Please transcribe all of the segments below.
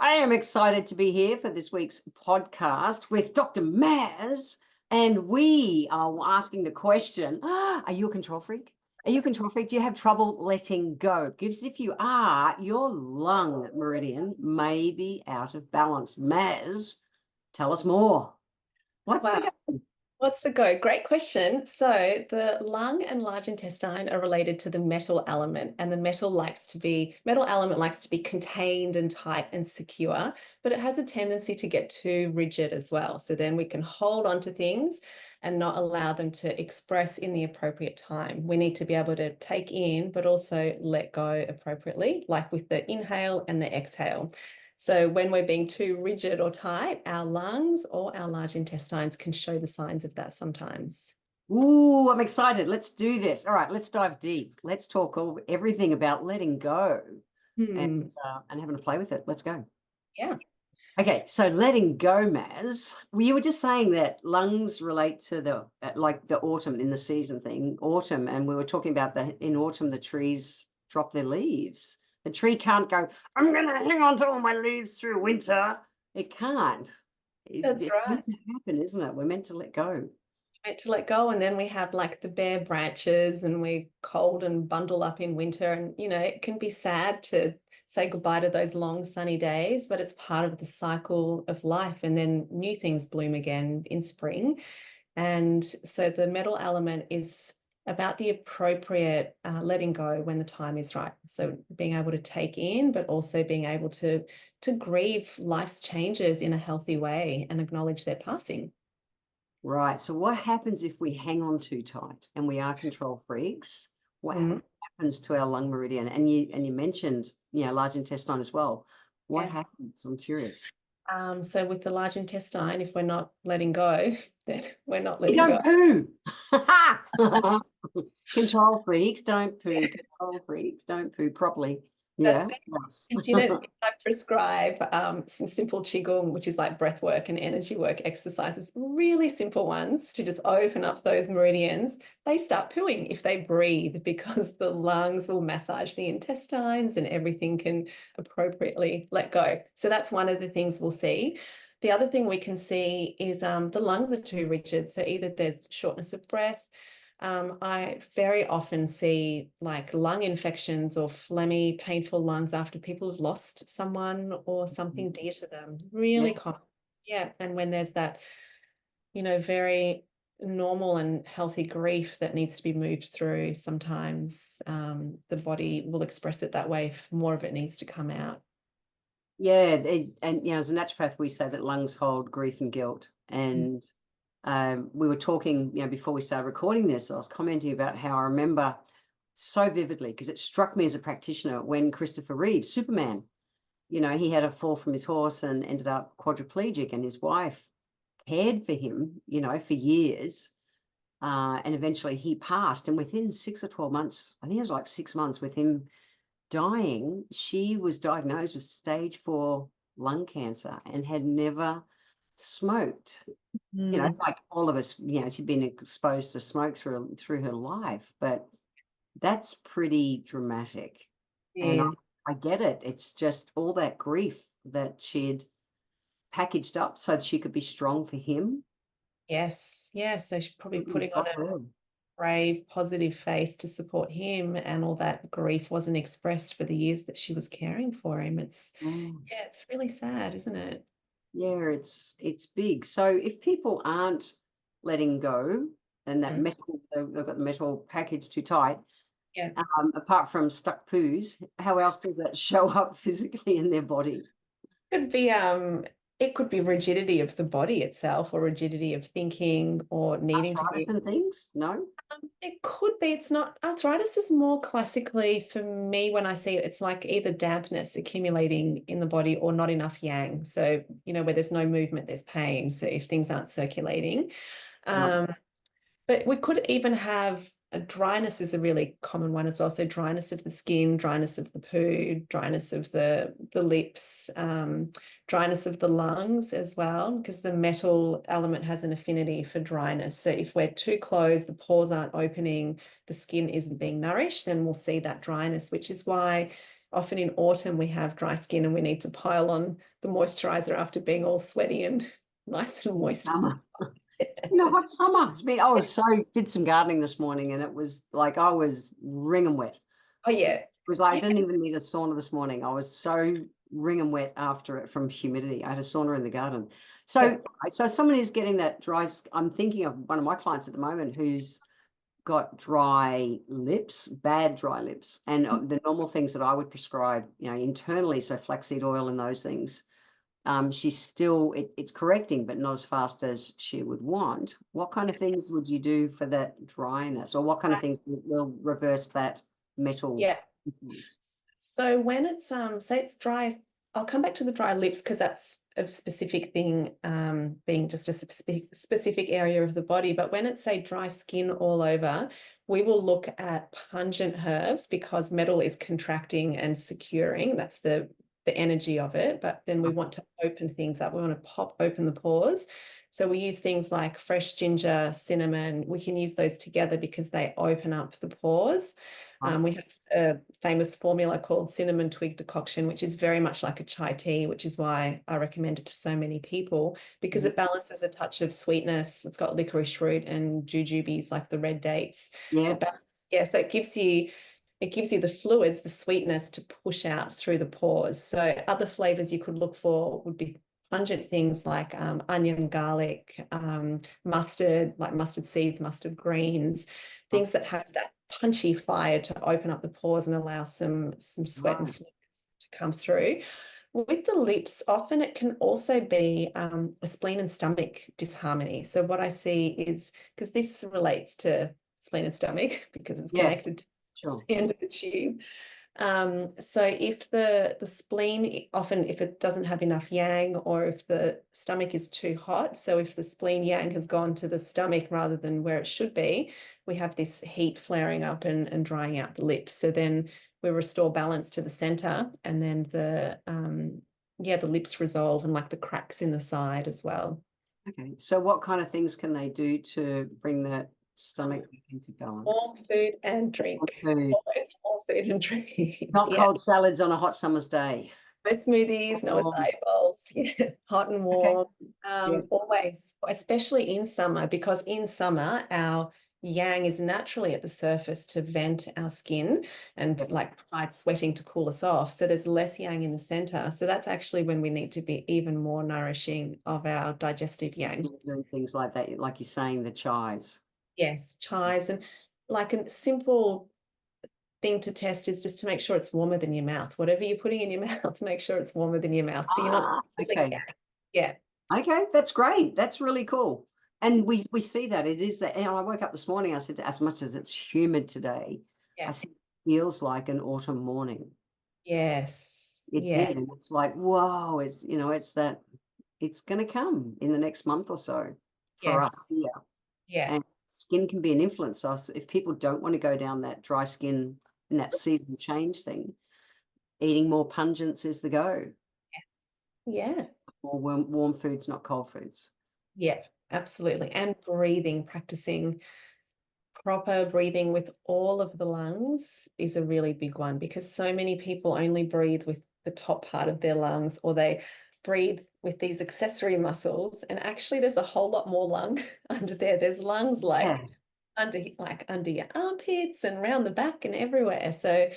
I am excited to be here for this week's podcast with Dr. Maz, and we are asking the question, are you a control freak? Are you a control freak? Do you have trouble letting go? Because if you are, your lung meridian may be out of balance. Maz, tell us more. What's Wow. the go? What's the go? Great question. So the lung and large intestine are related to the metal element, and the metal element likes to be contained and tight and secure, but it has a tendency to get too rigid as well. So then we can hold on to things and not allow them to express in the appropriate time. We need to be able to take in, but also let go appropriately, like with the inhale and the exhale. So when we're being too rigid or tight, our lungs or our large intestines can show the signs of that sometimes. Ooh, I'm excited. Let's do this. All right, let's dive deep. Let's talk everything about letting go Hmm. and having to play with it. Let's go. Yeah. Okay, so letting go, Maz. Well, you were just saying that lungs relate to the like the autumn in the season thing, autumn, and we were talking about that in autumn the trees drop their leaves. The tree can't go, I'm going to hang on to all my leaves through winter. It can't. That's It's right. meant to happen, isn't it? We're meant to let go. Meant to let go, and then we have like the bare branches, and we're cold and bundle up in winter. And it can be sad to say goodbye to those long sunny days, but it's part of the cycle of life. And then new things bloom again in spring. And so the metal element is about the appropriate letting go when the time is right. So being able to take in, but also being able to grieve life's changes in a healthy way and acknowledge their passing. Right. So what happens if we hang on too tight and we are control freaks? What Mm. happens to our lung meridian? And you mentioned, large intestine as well. What Yeah. happens? I'm curious. So with the large intestine, if we're not letting go, then we're not You letting go. don't poo. Control freaks don't poo. Control freaks don't poo properly. Yeah. That's it. Yes. I prescribe some simple qigong, which is like breath work and energy work exercises, really simple ones to just open up those meridians. They start pooing if they breathe because the lungs will massage the intestines and everything can appropriately let go. So that's one of the things we'll see. The other thing we can see is the lungs are too rigid. So either there's shortness of breath. I very often see like lung infections or phlegmy, painful lungs after people have lost someone or something dear to them. Really Yeah. common. Yeah. And when there's that, very normal and healthy grief that needs to be moved through, sometimes the body will express it that way if more of it needs to come out. Yeah. And as a naturopath, we say that lungs hold grief and guilt. Mm. And we were talking, before we started recording this, I was commenting about how I remember so vividly, because it struck me as a practitioner when Christopher Reeve, Superman, he had a fall from his horse and ended up quadriplegic, and his wife cared for him, for years. And eventually he passed. And within 6 or 12 months, I think it was like 6 months with him dying, she was diagnosed with stage 4 lung cancer and had never smoked. Mm. Like all of us, she'd been exposed to smoke through her life, but that's pretty dramatic. And Yes. I get it. It's just all that grief that she'd packaged up so that she could be strong for him. Yes. Yes. So she's probably Mm-mm, putting on got a her. brave, positive face to support him, and all that grief wasn't expressed for the years that she was caring for him. Mm. Yeah, it's really sad, isn't it? Yeah, it's big. So if people aren't letting go, and that Mm. metal, they've got the metal package too tight, Yeah. apart from stuck poos, how else does that show up physically in their body? Could be it could be rigidity of the body itself, or rigidity of thinking, or needing to Arthritis be. and things? No? It could be. It's not. Arthritis is more classically for me when I see it, it's like either dampness accumulating in the body or not enough yang. So, where there's no movement, there's pain. So if things aren't circulating. Right. Um, But we could even have a dryness is a really common one as well. So dryness of the skin, dryness of the poo, dryness of the lips, dryness of the lungs as well, because the metal element has an affinity for dryness. So if we're too closed, the pores aren't opening, the skin isn't being nourished, then we'll see that dryness, which is why often in autumn we have dry skin and we need to pile on the moisturizer after being all sweaty and nice and moist. Summer. It's been a hot summer. Did some gardening this morning, and it was like I was wringing wet. Oh yeah. It was like I didn't even need a sauna this morning. I was so wringing wet after it from humidity. I had a sauna in the garden. So someone who's getting that dry, I'm thinking of one of my clients at the moment who's got dry lips, bad dry lips, and the normal things that I would prescribe, internally, so flaxseed oil and those things. She's still, it's correcting, but not as fast as she would want. What kind of things would you do for that dryness, or what kind of things will reverse that metal influence? So when it's say it's dry, I'll come back to the dry lips because that's a specific thing, being just a specific area of the body. But when it's, say, dry skin all over, we will look at pungent herbs because metal is contracting and securing. That's the energy of it. But then we want to open things up. We want to pop open the pores. So we use things like fresh ginger, cinnamon. We can use those together because they open up the pores. We have a famous formula called cinnamon twig decoction, which is very much like a chai tea, which is why I recommend it to so many people, because it balances a touch of sweetness. It's got licorice root and jujubes, like the red dates. So it gives you the fluids, the sweetness to push out through the pores. So other flavors you could look for would be pungent things like onion, garlic, mustard, like mustard seeds, mustard greens, things that have that punchy fire to open up the pores and allow some sweat and fluids to come through. With the lips, often it can also be a spleen and stomach disharmony. So what I see is, because this relates to spleen and stomach because it's connected to the end of the tube. So if the spleen, often if it doesn't have enough yang, or if the stomach is too hot, so if the spleen yang has gone to the stomach rather than where it should be, we have this heat flaring up and drying out the lips. So then we restore balance to the center, and then the lips resolve, and like the cracks in the side as well. Okay, so what kind of things can they do to bring that stomach into balance? Warm food and drink. Always warm food and drink. Not cold salads on a hot summer's day. No smoothies, no acai bowls. Hot and warm. Always, especially in summer, because in summer our yang is naturally at the surface to vent our skin and like provide sweating to cool us off. So there's less yang in the center. So that's actually when we need to be even more nourishing of our digestive yang. Doing things like that, like you're saying, the chais. Yes, chais, and like a simple thing to test is just to make sure it's warmer than your mouth. Whatever you're putting in your mouth, make sure it's warmer than your mouth. So you're not Okay, that's great. That's really cool. And we see that it is that. I woke up this morning, I said, as much as it's humid today, I said it feels like an autumn morning. It did. And it's like, whoa, it's that it's gonna come in the next month or so for us here. And skin can be an influence. So if people don't want to go down that dry skin and that season change thing, eating more pungents is the go. More warm foods, not cold foods. Absolutely. And breathing, practicing proper breathing with all of the lungs is a really big one, because so many people only breathe with the top part of their lungs, or they breathe with these accessory muscles, and actually there's a whole lot more lung under there. There's lungs under your armpits and around the back and everywhere. So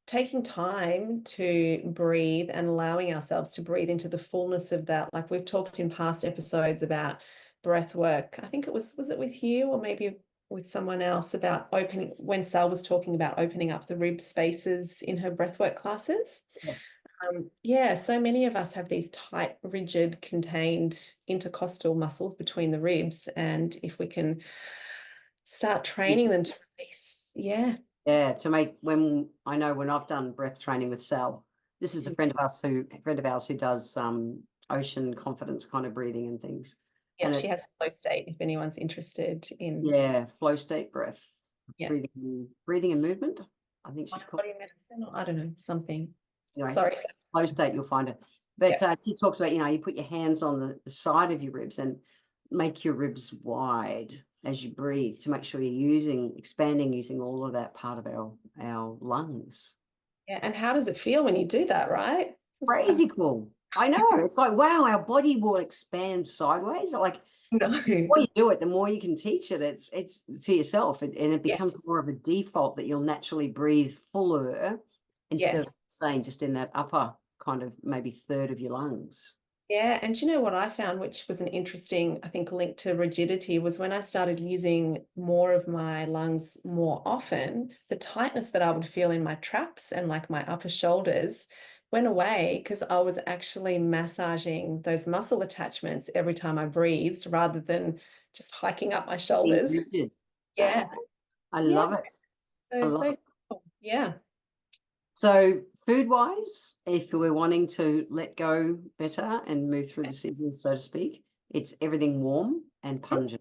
taking time to breathe and allowing ourselves to breathe into the fullness of that, like we've talked in past episodes about breath work. I think it was it with you or maybe with someone else, about opening, when Sal was talking about opening up the rib spaces in her breathwork classes. So many of us have these tight, rigid, contained intercostal muscles between the ribs, and if we can start training them to release, to make, when I've done breath training with Sal, this is a friend of ours who does ocean confidence kind of breathing and things. And she has flow state if anyone's interested in flow state breath. Breathing and movement, I think she's called. Body medicine, or I don't know, something. Anyway, sorry, flow state, you'll find it. But she talks about, you put your hands on the side of your ribs and make your ribs wide as you breathe, to make sure you're expanding using all of that part of our lungs. Yeah. And how does it feel when you do that, right? It's like, Crazy cool. I know. It's like, wow, our body will expand sideways. Like, no. the more you do it, the more you can teach it. It's to yourself, and it becomes Yes. more of a default that you'll naturally breathe fuller instead of Yes. staying just in that upper kind of maybe third of your lungs. Yeah, and you know what I found, which was an interesting, I think, link to rigidity, was when I started using more of my lungs more often, the tightness that I would feel in my traps and like my upper shoulders went away because I was actually massaging those muscle attachments every time I breathed rather than just hiking up my Being shoulders. rigid. Yeah. I Yeah. love it. I So, love so it. simple. Yeah. So food wise, if we're wanting to let go better and move through the seasons, so to speak, it's everything warm and pungent.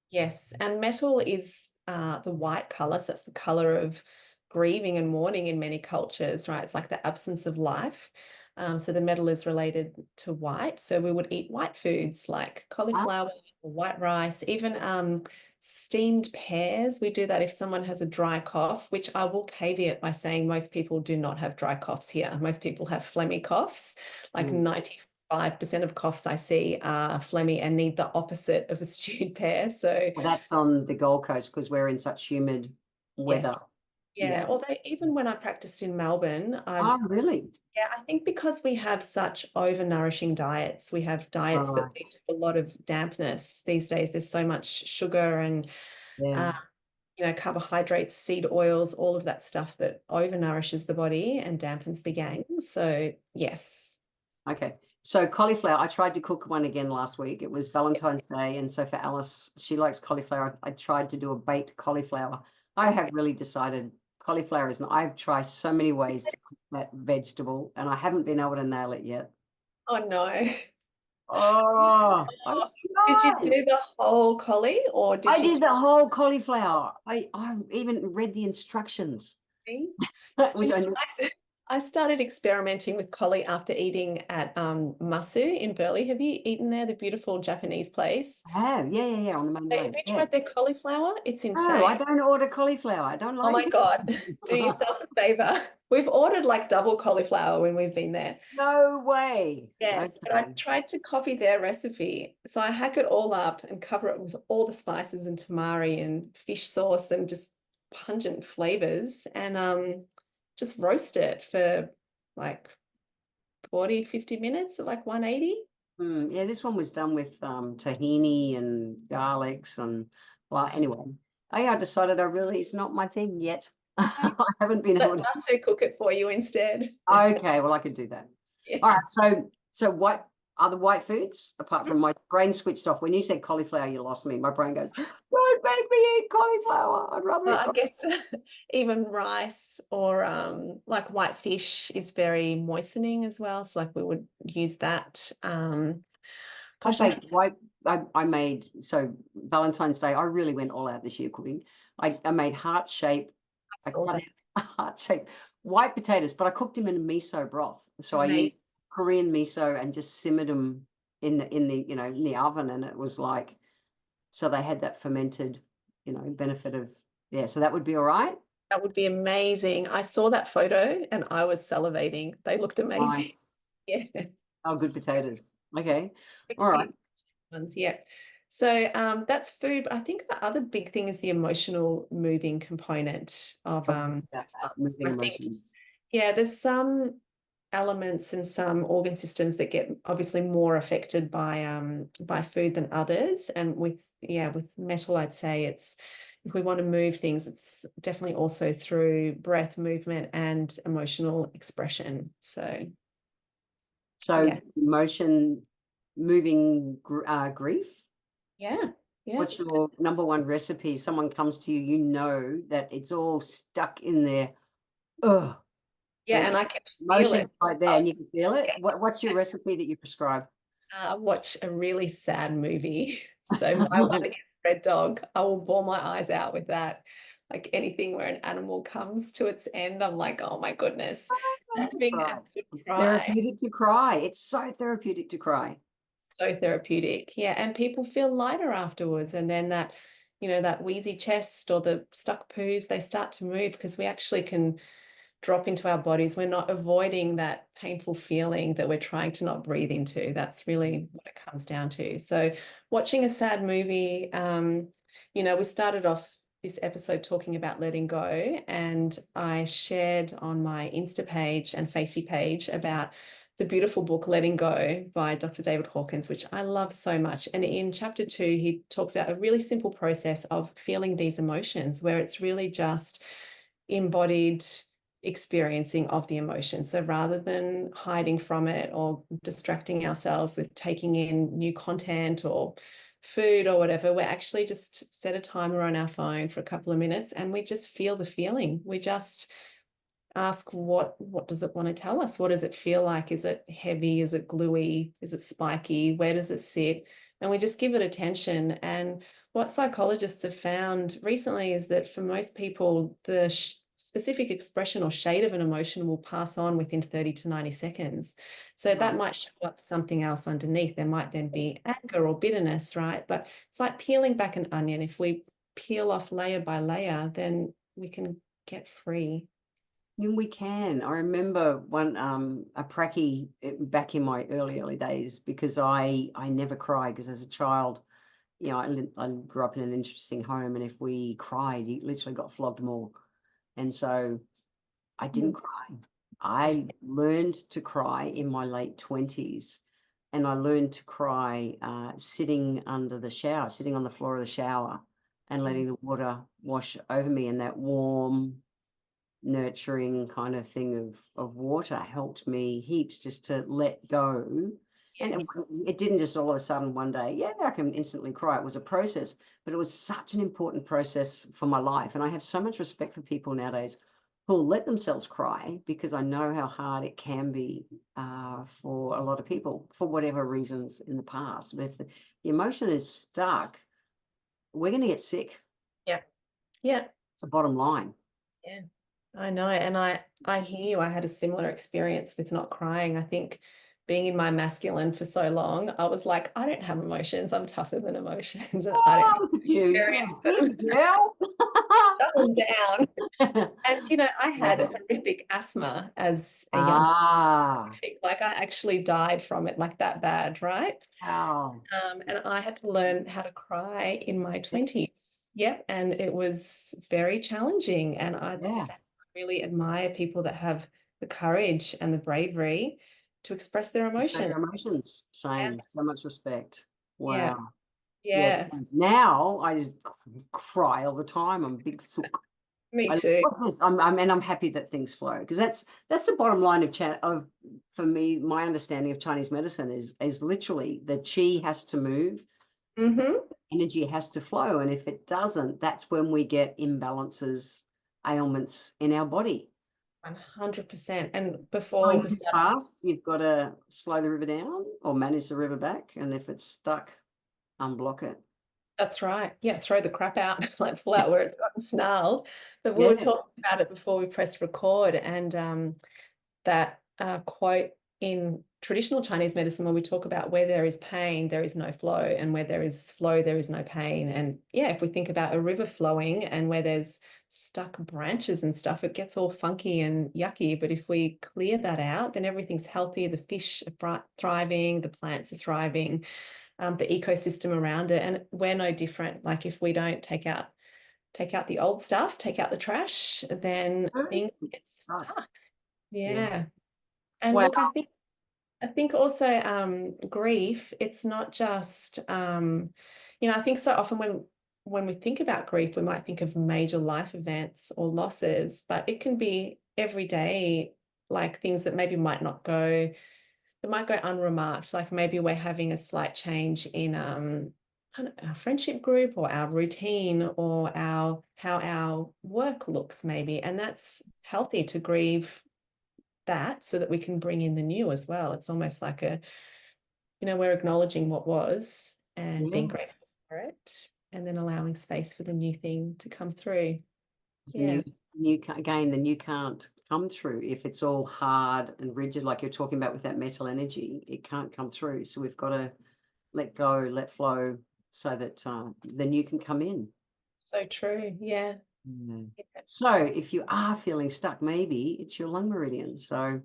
Yes, and metal is the white color. So that's the color of grieving and mourning in many cultures, right? It's like the absence of life. So the metal is related to white. So we would eat white foods like Ah, cauliflower or white rice, even steamed pears. We do that if someone has a dry cough, which I will caveat by saying most people do not have dry coughs here. Most people have phlegmy coughs, like mm. 95% of coughs I see are phlegmy and need the opposite of a stewed pear. So Well, that's on the Gold Coast because we're in such humid weather. yes, yeah. Yeah. Although even when I practiced in Melbourne, Oh, really? I think because we have such overnourishing diets, we have diets that Right. lead to a lot of dampness these days. There's so much sugar and Yeah. uh, carbohydrates, seed oils, all of that stuff that overnourishes the body and dampens the yang. So yes. Okay. So cauliflower, I tried to cook one again last week. It was Valentine's Day, and so for Alice, she likes cauliflower. I tried to do a baked cauliflower. I have really decided cauliflower is not. I've tried so many ways to cook that vegetable, and I haven't been able to nail it yet. Oh no. Oh, I Oh, did you tried. do the whole collie or did I you did the whole cauliflower. I even read the instructions, do you which I know, I started experimenting with collie after eating at Masu in Burley. Have you eaten there, the beautiful Japanese place? have. Yeah, yeah, yeah, on the main Have road. you Yeah. tried their cauliflower? It's No, insane. I don't order cauliflower. I don't Oh like my it. God. Do yourself a favor. We've ordered like double cauliflower when we've been there. No way. Yes, but I Okay. tried to copy their recipe. So I hack it all up and cover it with all the spices and tamari and fish sauce and just pungent flavors and just roast it for like 40, 50 minutes at like 180. Yeah, this one was done with tahini and garlics and well, anyway, I decided it's not my thing yet. I haven't been able Let to. Masu cook it for you instead. Okay, well, I could do that. All Yeah. right, so what other white foods apart from my brain switched off when you said cauliflower? You lost me. My brain goes, don't make me eat cauliflower. I'd rather eat I guess even rice or like white fish is very moistening as well. So like we would use that. I Gosh, I'm trying baked white. I made so Valentine's Day. I really went all out this year cooking. I made heart shape. I I saw cut that. out heart shape white potatoes, but I cooked them in a miso broth. So I Amazing. used Korean miso and just simmered them in the in the oven, and it was like so they had that fermented benefit of yeah. So that would be all right. That would be amazing. I saw that photo and I was salivating. They looked amazing. Nice. Yeah. Oh, good potatoes. Okay. All right. Spaghetti ones, yeah. So that's food, but I think the other big thing is the emotional moving component of Talk about that, us. moving I think, emotions. yeah, there's some elements and some organ systems that get obviously more affected by food than others. And with metal, I'd say it's if we want to move things, it's definitely also through breath, movement, and emotional expression. So So yeah, emotion, moving grief. yeah, yeah. What's your number one recipe? Someone comes to you, you know that it's all stuck in there. Ugh, Yeah, the and I can feel emotions it. right there, and you Pulse. can feel it. What's your recipe that you prescribe? Watch a really sad movie. So my one is Red Dog. I will bawl my eyes out with that. Like anything where an animal comes to its end, I'm like, oh my goodness. Having a Right. good It's cry. therapeutic to cry. It's so therapeutic to cry. So therapeutic. Yeah. And people feel lighter afterwards. And then that wheezy chest or the stuck poos, they start to move because we actually can drop into our bodies. We're not avoiding that painful feeling that we're trying to not breathe into. That's really what it comes down to. So watching a sad movie, we started off this episode talking about letting go, and I shared on my Insta page and Facey page about the beautiful book Letting Go by Dr. David Hawkins, which I love so much. And in chapter 2, he talks about a really simple process of feeling these emotions, where it's really just embodied experiencing of the emotion. So rather than hiding from it or distracting ourselves with taking in new content or food or whatever, we're actually just set a timer on our phone for a couple of minutes and we just feel the feeling. We just ask what does it want to tell us? What does it feel like? Is it heavy? Is it gluey? Is it spiky? Where does it sit? And we just give it attention. And what psychologists have found recently is that for most people, the specific expression or shade of an emotion will pass on within 30 to 90 seconds. So that might show up something else underneath. There might then be anger or bitterness, right? But it's like peeling back an onion. If we peel off layer by layer, then we can get free. We can. I remember one a pracky back in my early days, because I never cried, because as a child, I grew up in an interesting home, and if we cried, you literally got flogged more. And so I didn't cry. I learned to cry in my late 20s, and I learned to cry sitting under the shower, sitting on the floor of the shower and letting the water wash over me, and that warm, nurturing kind of thing of water helped me heaps, just to let go. And it didn't just all of a sudden one day, yeah, I can instantly cry. It was a process, but it was such an important process for my life. And I have so much respect for people nowadays who'll let themselves cry, because I know how hard it can be for a lot of people for whatever reasons in the past. But if the emotion is stuck, we're going to get sick. Yeah. Yeah. It's a bottom line. Yeah. I know. And I hear you. I had a similar experience with not crying. I think being in my masculine for so long, I was like, I don't have emotions. I'm tougher than emotions. And I don't Look at you. experience Big them. girl. Shut them down. And I had horrific asthma as a young, like I actually died from it, like that bad, right? Wow. And I had to learn how to cry in my 20s. Yep. And it was very challenging. And I really admire people that have the courage and the bravery to express their emotions. Your emotions. Same. So much respect. Wow. Yeah. Now I just cry all the time. I'm a big sook. Me too. I'm happy that things flow, because that's the bottom line of for me. My understanding of Chinese medicine is literally the qi has to move, energy has to flow, and if it doesn't, that's when we get imbalances, ailments in our body. 100%. And before Going too fast, you've got to slow the river down or manage the river back, and if it's stuck, unblock it. That's right. Yeah, throw the crap out, like pull out where it's gotten snarled. But we were talking about it before we pressed record, and that quote in traditional Chinese medicine, where we talk about where there is pain, there is no flow, and where there is flow, there is no pain. And yeah, if we think about a river flowing and where there's stuck branches and stuff, it gets all funky and yucky. But if we clear that out, then everything's healthy. The fish are thriving, the plants are thriving, the ecosystem around it. And we're no different. Like if we don't take out the old stuff, take out the trash, then things get stuck. Yeah. And look, I think also grief, it's not just I think so often when we think about grief, we might think of major life events or losses, but it can be everyday, like things that maybe might go unremarked. Like maybe we're having a slight change in kind of our friendship group or our routine or how our work looks maybe. And that's healthy to grieve that, so that we can bring in the new as well. It's almost like we're acknowledging what was and being grateful for it, and then allowing space for the new thing to come through. The new can't come through if it's all hard and rigid, like you're talking about with that metal energy. It can't come through. So we've got to let go, let flow, so that the new can come in. So true. Yeah. Yeah. Yeah, So if you are feeling stuck, maybe it's your lung meridian. So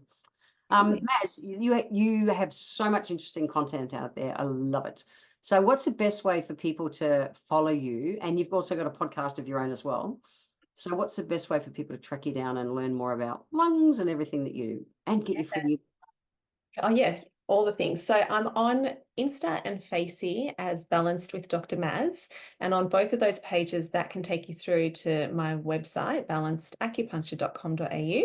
really. Maz, you have so much interesting content out there. I love it. So what's the best way for people to follow you? And you've also got a podcast of your own as well. So what's the best way for people to track you down and learn more about lungs and everything that you do and get your free? Oh, yes, all the things. So I'm on Insta and Facey as Balanced with Dr. Maz. And on both of those pages, that can take you through to my website, balancedacupuncture.com.au.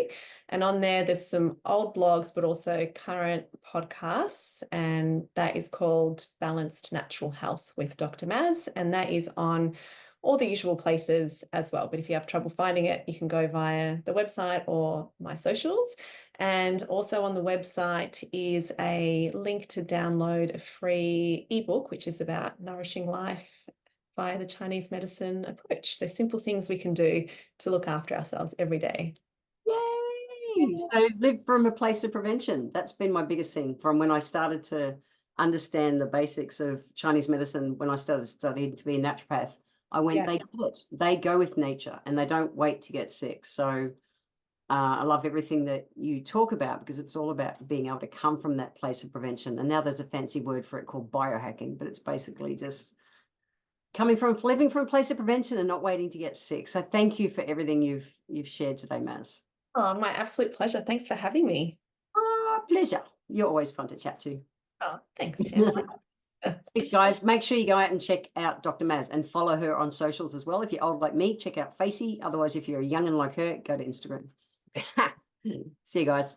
And on there's some old blogs, but also current podcasts. And that is called Balanced Natural Health with Dr. Maz. And that is on all the usual places as well. But if you have trouble finding it, you can go via the website or my socials. And also on the website is a link to download a free ebook, which is about nourishing life via the Chinese medicine approach. So simple things we can do to look after ourselves every day. Yay! So live from a place of prevention. That's been my biggest thing from when I started to understand the basics of Chinese medicine. When I started studying to be a naturopath, I went, Yeah. they get it. They go with nature and they don't wait to get sick. So I love everything that you talk about because it's all about being able to come from that place of prevention. And now there's a fancy word for it called biohacking, but it's basically just coming from living from a place of prevention and not waiting to get sick. So thank you for everything you've shared today, Maz. Oh, my absolute pleasure. Thanks for having me. Pleasure. You're always fun to chat to. Oh, thanks, Jen. Thanks, guys. Make sure you go out and check out Dr. Maz and follow her on socials as well. If you're old like me, check out Facey. Otherwise, if you're young and like her, go to Instagram. See you guys.